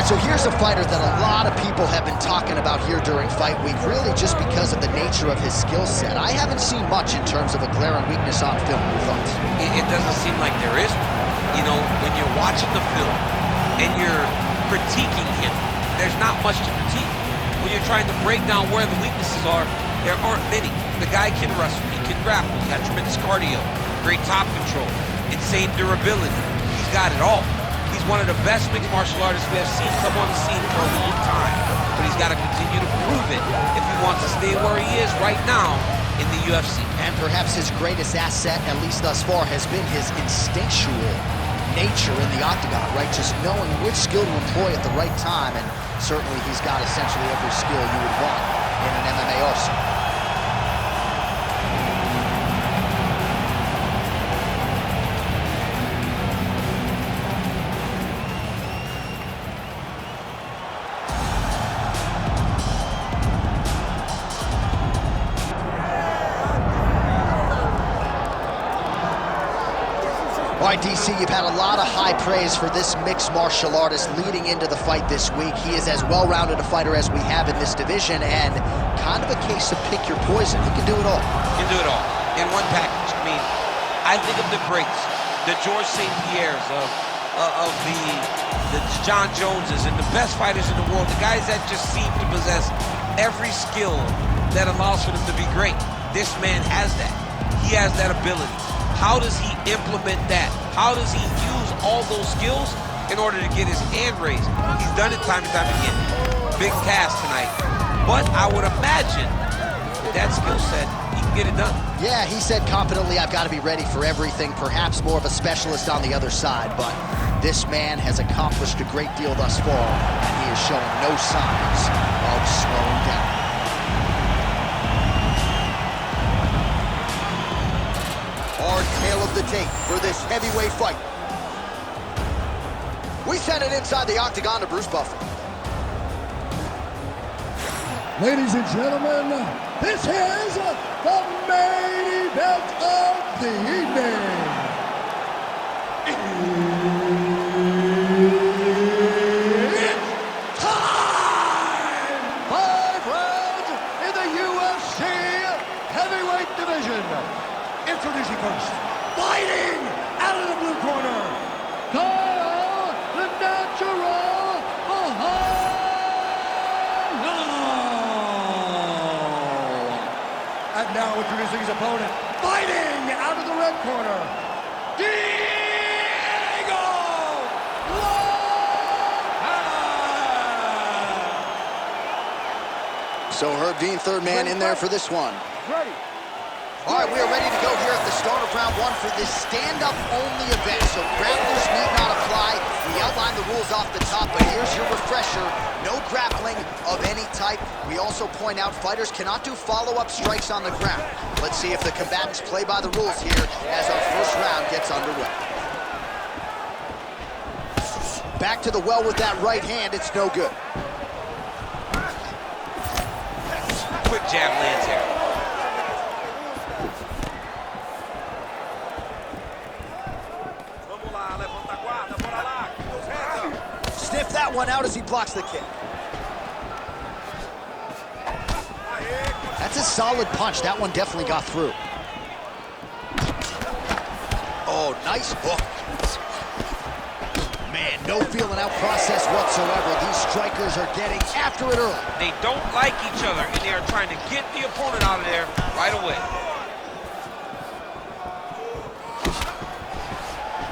So here's a fighter that a lot of people have been talking about here during fight week, really just because of the nature of his skill set. I haven't seen much in terms of a glaring weakness on film. Your thoughts? It doesn't seem like there is. You know, when you're watching the film and you're critiquing him, there's not much to critique. When you're trying to break down where the weaknesses are, there aren't many. The guy can wrestle, he can grapple, he's got tremendous cardio, great top control, insane durability. He's got it all. He's one of the best mixed martial artists we have seen come on the scene for a long time. But he's got to continue to prove it if he wants to stay where he is right now in the UFC. And perhaps his greatest asset, at least thus far, has been his instinctual nature in the octagon, right? Just knowing which skill to employ at the right time, and certainly he's got essentially every skill you would want in an MMA arsenal. All right, DC, you've had a lot of high praise for this mixed martial artist leading into the fight this week. He is as well-rounded a fighter as we have in this division, and kind of a case of pick your poison. He can do it all. He can do it all in one package. I mean, I think of the greats, the George St. Pierres, of the John Joneses, and the best fighters in the world, the guys that just seem to possess every skill that allows for them to be great. This man has that. He has that ability. How does he implement that? How does he use all those skills in order to get his hand raised? He's done it time and time again. Big task tonight. But I would imagine with that skill set, he can get it done. Yeah, he said confidently, I've got to be ready for everything, perhaps more of a specialist on the other side, but this man has accomplished a great deal thus far, and he is showing no signs of slowing down. Our tale of the tape for this heavyweight fight. We send it inside the octagon to Bruce Buffer. Ladies and gentlemen, this is the main event of the evening. It's time! 5 rounds in the UFC heavyweight division. Introducing first, fighting out of the blue corner, Caio, the natural Borralho. And now introducing his opponent, fighting out of the red corner, Diego López. So Herb Dean, third man in there for this one. Ready. All right, we are ready to go here at the start of round one for this stand-up-only event. So grapplers need not apply. We outlined the rules off the top, but here's your refresher. No grappling of any type. We also point out fighters cannot do follow-up strikes on the ground. Let's see if the combatants play by the rules here as our first round gets underway. Back to the well with that right hand. It's no good. Quick jab lands here. Sniff that one out as he blocks the kick. That's a solid punch. That one definitely got through. Oh, nice hook. Man, no feeling out process whatsoever. These strikers are getting after it early. They don't like each other, and they are trying to get the opponent out of there right away.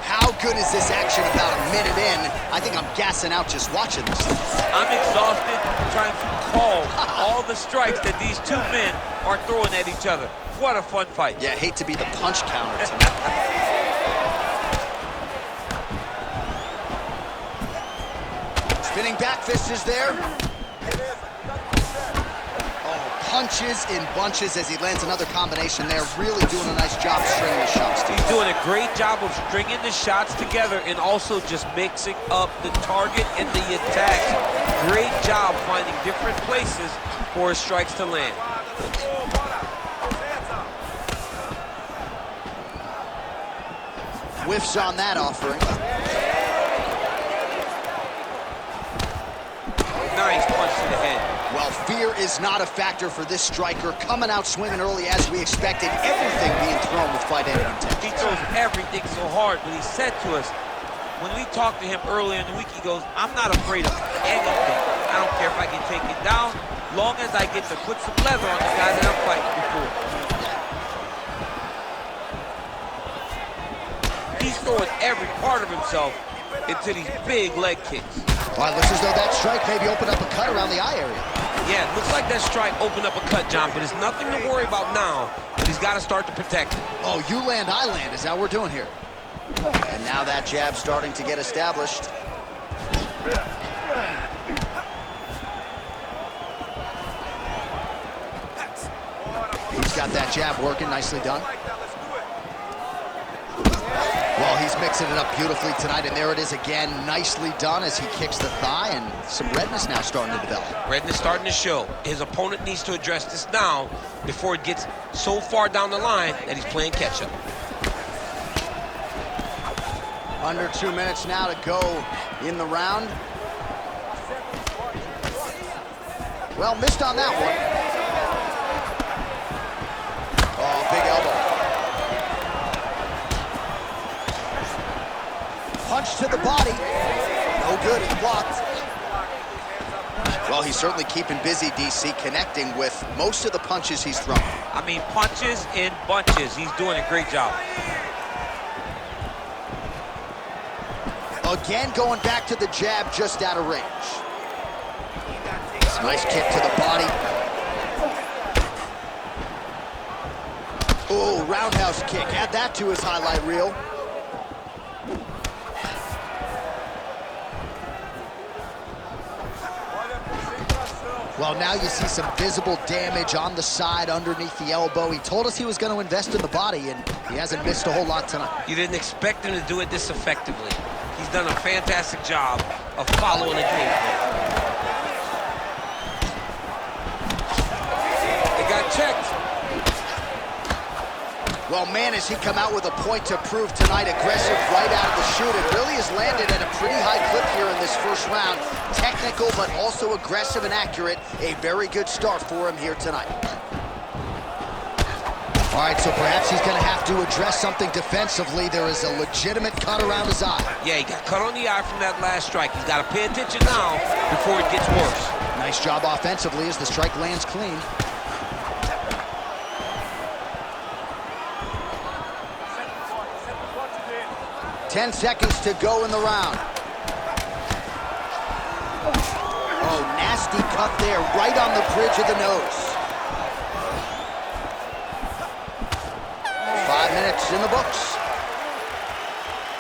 How good is this action about a minute in? I think I'm gassing out just watching this. I'm exhausted trying to call all the strikes that these two men are throwing at each other. What a fun fight. Yeah, hate to be the punch counter tonight. Spinning back fist is there. Oh, punches in bunches as he lands another combination there. Really doing a nice job stringing the shots together. He's doing a great job of stringing the shots together and also just mixing up the target and the attacks. Great job finding different places for his strikes to land. Whiffs on that offering. fear is not a factor for this striker, coming out swinging early as we expected, everything being thrown with fight-ending intent. He throws everything so hard, but he said to us, when we talked to him earlier in the week, he goes, I'm not afraid of anything. I don't care if I can take it down, long as I get to put some leather on the guy that I'm fighting before. He's throwing every part of himself into these big leg kicks. Well, it looks as though that strike maybe opened up a cut around the eye area. Yeah, it looks like that strike opened up a cut, John, but it's nothing to worry about now, but he's got to start to protect it. Oh, you land, I land is how we're doing here. And now that jab starting to get established. He's got that jab working, nicely done. Well, he's mixing it up beautifully tonight, and there it is again, nicely done as he kicks the thigh, and some redness now starting to develop. Redness starting to show. His opponent needs to address this now before it gets so far down the line that he's playing catch-up. Under 2 minutes now to go in the round. Well, missed on that one. Oh, big elbow. Punch to the body. No good, it's blocked. Well, he's certainly keeping busy, DC, connecting with most of the punches he's thrown. I mean, punches in bunches. He's doing a great job. Again, going back to the jab just out of range. Nice kick to the body. Oh, roundhouse kick. Add that to his highlight reel. Well, now you see some visible damage on the side underneath the elbow. He told us he was going to invest in the body, and he hasn't missed a whole lot tonight. You didn't expect him to do it this effectively. He's done a fantastic job of following the game plan. They got checked. Well, man, has he come out with a point to prove tonight. Aggressive right out of the chute. It really has landed at a pretty high clip here in this first round. Technical, but also aggressive and accurate. A very good start for him here tonight. All right, so perhaps he's going to have to address something defensively. There is a legitimate cut around his eye. Yeah, he got cut on the eye from that last strike. He's got to pay attention now before it gets worse. Nice job offensively as the strike lands clean. Ten seconds to go in the round. Oh, nasty cut there, right on the bridge of the nose. 5 minutes in the books.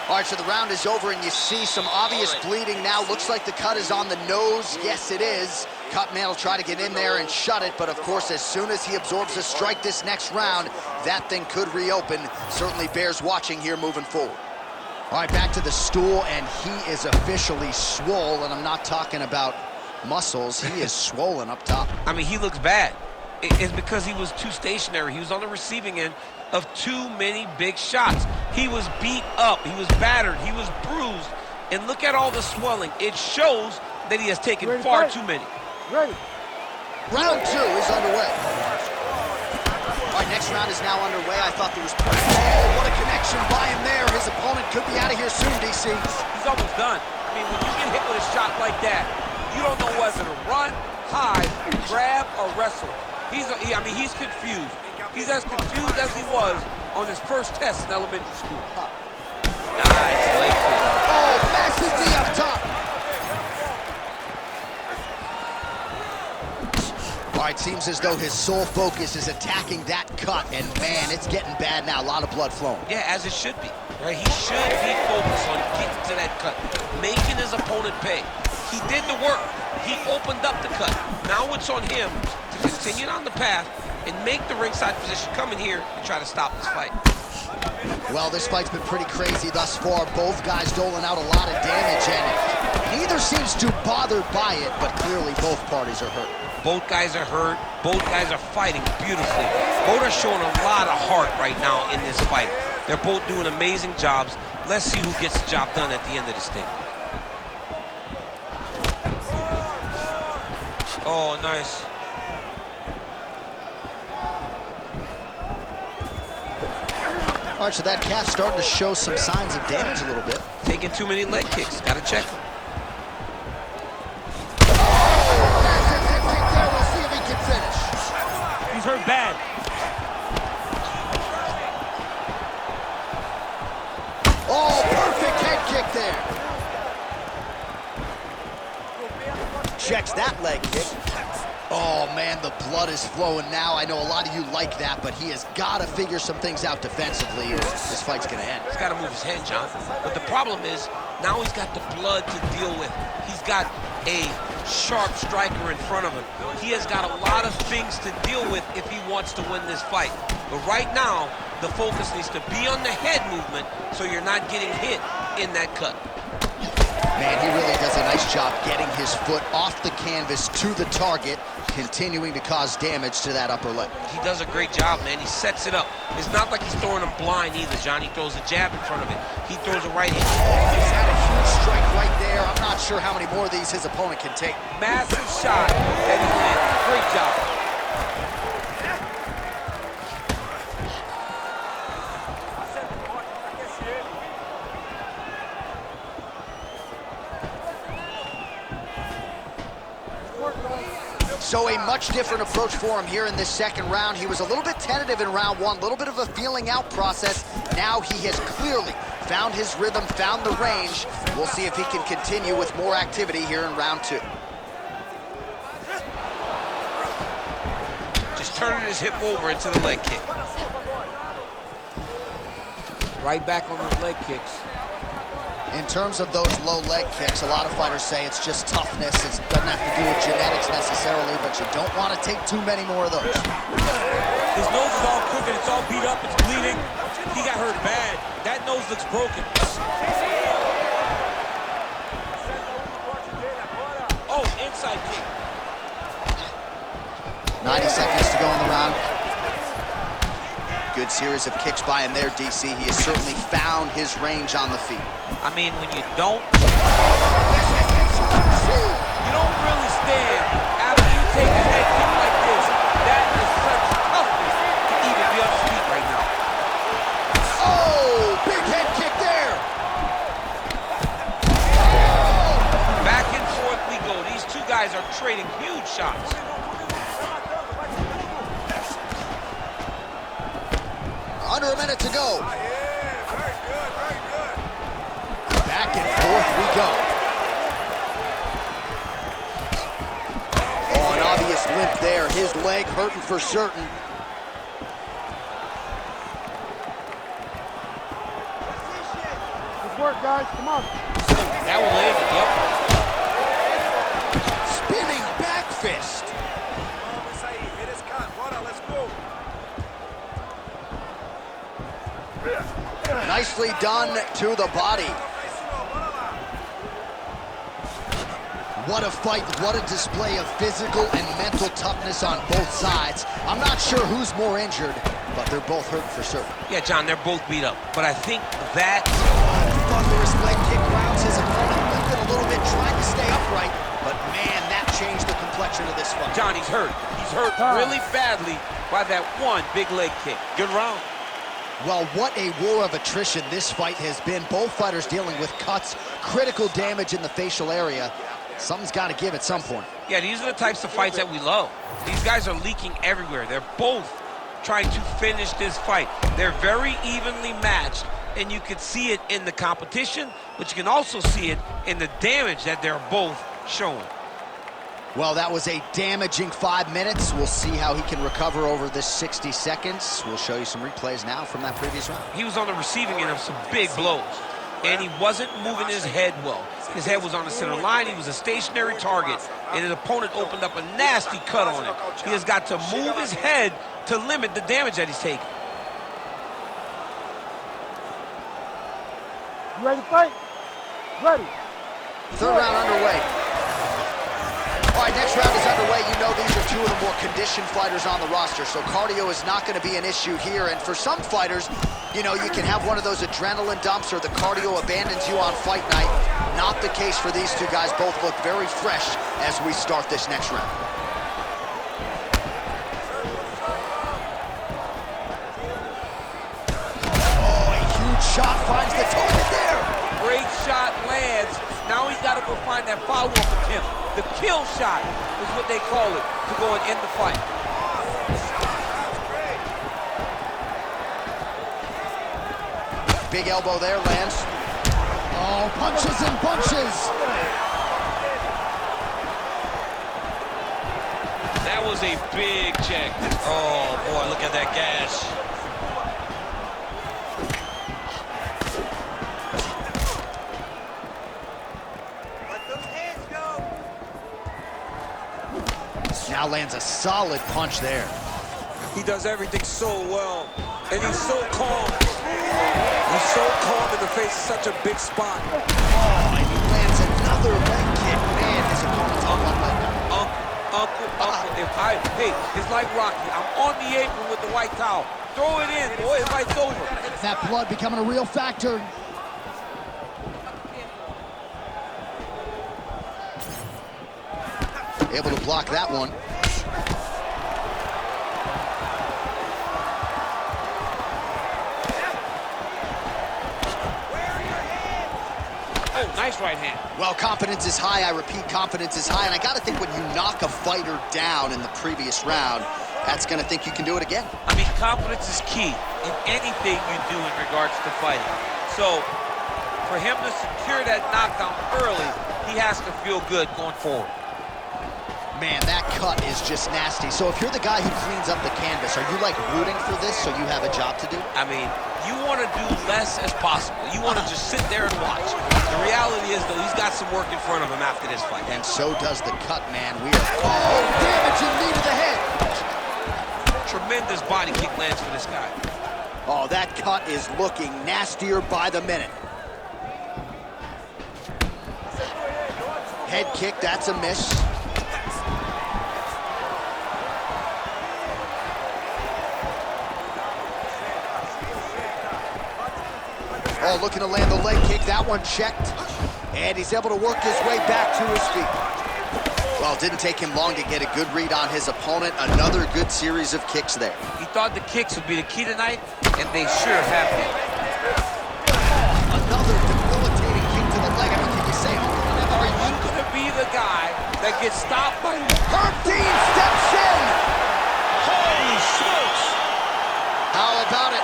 All right, so the round is over, and you see some obvious bleeding now. Looks like the cut is on the nose. Yes, it is. Cutman will try to get in there and shut it, but of course, as soon as he absorbs a strike this next round, that thing could reopen. Certainly bears watching here moving forward. All right, back to the stool, and he is officially swole, and I'm not talking about muscles. He is swollen up top. I mean, he looks bad. It's because he was too stationary. He was on the receiving end of too many big shots. He was beat up. He was battered. He was bruised. And look at all the swelling. It shows that he has taken far too many. Round 2 is underway. All right, next round is now underway. I thought there was... Oh, what a connection by him there. His opponent could be out of here soon, DC. He's almost done. I mean, when you get hit with a shot like that, you don't know whether to run, hide, grab, or wrestle. He's confused. He's as confused as he was on his first test in elementary school. Nice leg kick. Oh, massive knee up top. All right, seems as though his sole focus is attacking that cut, and man, it's getting bad now. A lot of blood flowing. Yeah, as it should be. Right? He should be focused on getting to that cut, making his opponent pay. He did the work. He opened up the cut. Now it's on him to continue on the path and make the ringside position, come in here and try to stop this fight. Well, this fight's been pretty crazy thus far. Both guys doling out a lot of damage, and neither seems too bothered by it, but clearly both parties are hurt. Both guys are hurt. Both guys are fighting beautifully. Both are showing a lot of heart right now in this fight. They're both doing amazing jobs. Let's see who gets the job done at the end of this thing. Oh, nice. All right, so that calf starting to show some signs of damage a little bit. Taking too many leg kicks. Got to check him. Massive hip kick there. We'll see if he can finish. He's hurt bad. Oh, perfect head kick there. Checks that leg kick. Oh, man, the blood is flowing now. I know a lot of you like that, but he has got to figure some things out defensively or this fight's going to end. He's got to move his head, John. But the problem is, now he's got the blood to deal with. He's got a sharp striker in front of him. He has got a lot of things to deal with if he wants to win this fight. But right now, the focus needs to be on the head movement so you're not getting hit in that cut. Man, he really does a nice job getting his foot off the canvas to the target, continuing to cause damage to that upper leg. He does a great job, man. He sets it up. It's not like he's throwing him blind either, John. He throws a jab in front of it. He throws a right hand. Oh, he's had a huge strike right there. I'm not sure how many more of these his opponent can take. Massive shot that he landed. Great job. So a much different approach for him here in this second round. He was a little bit tentative in round one, a little bit of a feeling out process. Now he has clearly found his rhythm, found the range. We'll see if he can continue with more activity here in round two. Just turning his hip over into the leg kick. Right back on those leg kicks. In terms of those low leg kicks, a lot of fighters say it's just toughness. It doesn't have to do with genetics necessarily, but you don't want to take too many more of those. His nose is all crooked, it's all beat up, it's bleeding. He got hurt bad. That nose looks broken. Oh, inside kick. 90 seconds to go in the round. Good series of kicks by him there, DC. He has certainly found his range on the feet. I mean, when you don't really stand after you take a head kick like this. That is such toughness to even be on his feet right now. Oh, big head kick there. Back and forth we go. These two guys are trading huge shots. Under a minute to go. Back and forth we go. Oh, an obvious limp there. His leg hurting for certain. Good work, guys. Come on. That will land, yep. Spinning back fist. Nicely done to the body. What a fight, what a display of physical and mental toughness on both sides. I'm not sure who's more injured, but they're both hurting for certain. Yeah, John, they're both beat up. But I think that... Thunderous leg kick rounds his opponent, lifted a little bit, trying to stay upright, but man, that changed the complexion of this fight. John, he's hurt. He's hurt really badly by that one big leg kick. Good round. Well, what a war of attrition this fight has been. Both fighters dealing with cuts, critical damage in the facial area. Something's got to give at some point. Yeah, these are the types of fights that we love. These guys are leaking everywhere. They're both trying to finish this fight. They're very evenly matched, and you can see it in the competition, but you can also see it in the damage that they're both showing. Well, that was a damaging 5 minutes. We'll see how he can recover over this 60 seconds. We'll show you some replays now from that previous round. He was on the receiving end of some big blows, and he wasn't moving his head well. His head was on the center line. He was a stationary target, and his opponent opened up a nasty cut on him. He has got to move his head to limit the damage that he's taking. You ready to fight? Ready. Third round underway. All right, next round is underway. You know these are two of the more conditioned fighters on the roster, so cardio is not going to be an issue here. And for some fighters, you know, you can have one of those adrenaline dumps or the cardio abandons you on fight night. Not the case for these two guys. Both look very fresh as we start this next round. shot finds the target there. Great shot lands. Now he's got to go find that follow-up attempt. The kill shot is what they call it to go and end the fight. Big elbow there, lands. Oh, punches and bunches. That was a big check. Oh, boy, look at that gash. Now lands a solid punch there. He does everything so well, and he's so calm. He's so calm in the face of such a big spot. Oh, and he lands another leg kick. Man, his opponent's on one leg now. Uncle, hey, it's like Rocky. I'm on the apron with the white towel. Throw it in, boy, the fight's over. That blood becoming a real factor. Able to block that one. Oh, nice right hand. Well, confidence is high. I repeat, confidence is high. And I got to think when you knock a fighter down in the previous round, that's going to think you can do it again. I mean, confidence is key in anything you do in regards to fighting. So, for him to secure that knockdown early, he has to feel good going forward. Man, that cut is just nasty. So if you're the guy who cleans up the canvas, are you like rooting for this so you have a job to do? I mean, you want to do less as possible. You want to just sit there and watch. The reality is, though, he's got some work in front of him after this fight. And so does the cut, man. We are... Oh, damaging knee to the head. Tremendous body kick lands for this guy. Oh, that cut is looking nastier by the minute. Head kick, that's a miss. Oh, looking to land the leg kick. That one checked. And he's able to work his way back to his feet. Well, it didn't take him long to get a good read on his opponent. Another good series of kicks there. He thought the kicks would be the key tonight, and they sure have been. Another debilitating kick to the leg. I mean, can you say, Are you going to be the guy that gets stopped by... Herb Dean steps in. Holy smokes! How about it?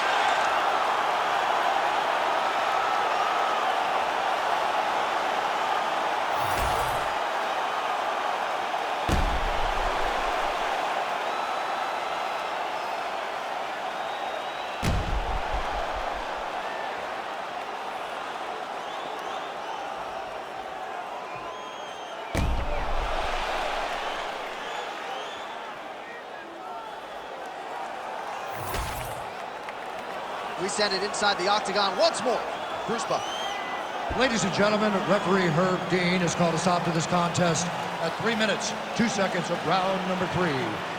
We send it inside the octagon once more. Bruce Buck. Ladies and gentlemen, referee Herb Dean has called a stop to this contest at 3 minutes, 2 seconds of round number 3.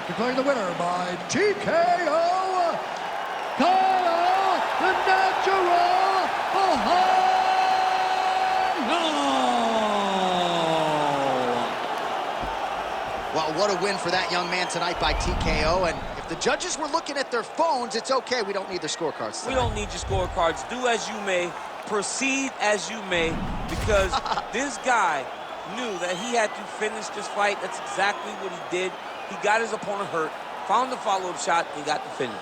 Declaring the winner by TKO, Caio the Natural Borralho. Well, what a win for that young man tonight by TKO. And if the judges were looking at their phones, it's okay. We don't need their scorecards tonight. We don't need your scorecards. Do as you may, proceed as you may, because this guy knew that he had to finish this fight. That's exactly what he did. He got his opponent hurt, found the follow-up shot, and he got the finish.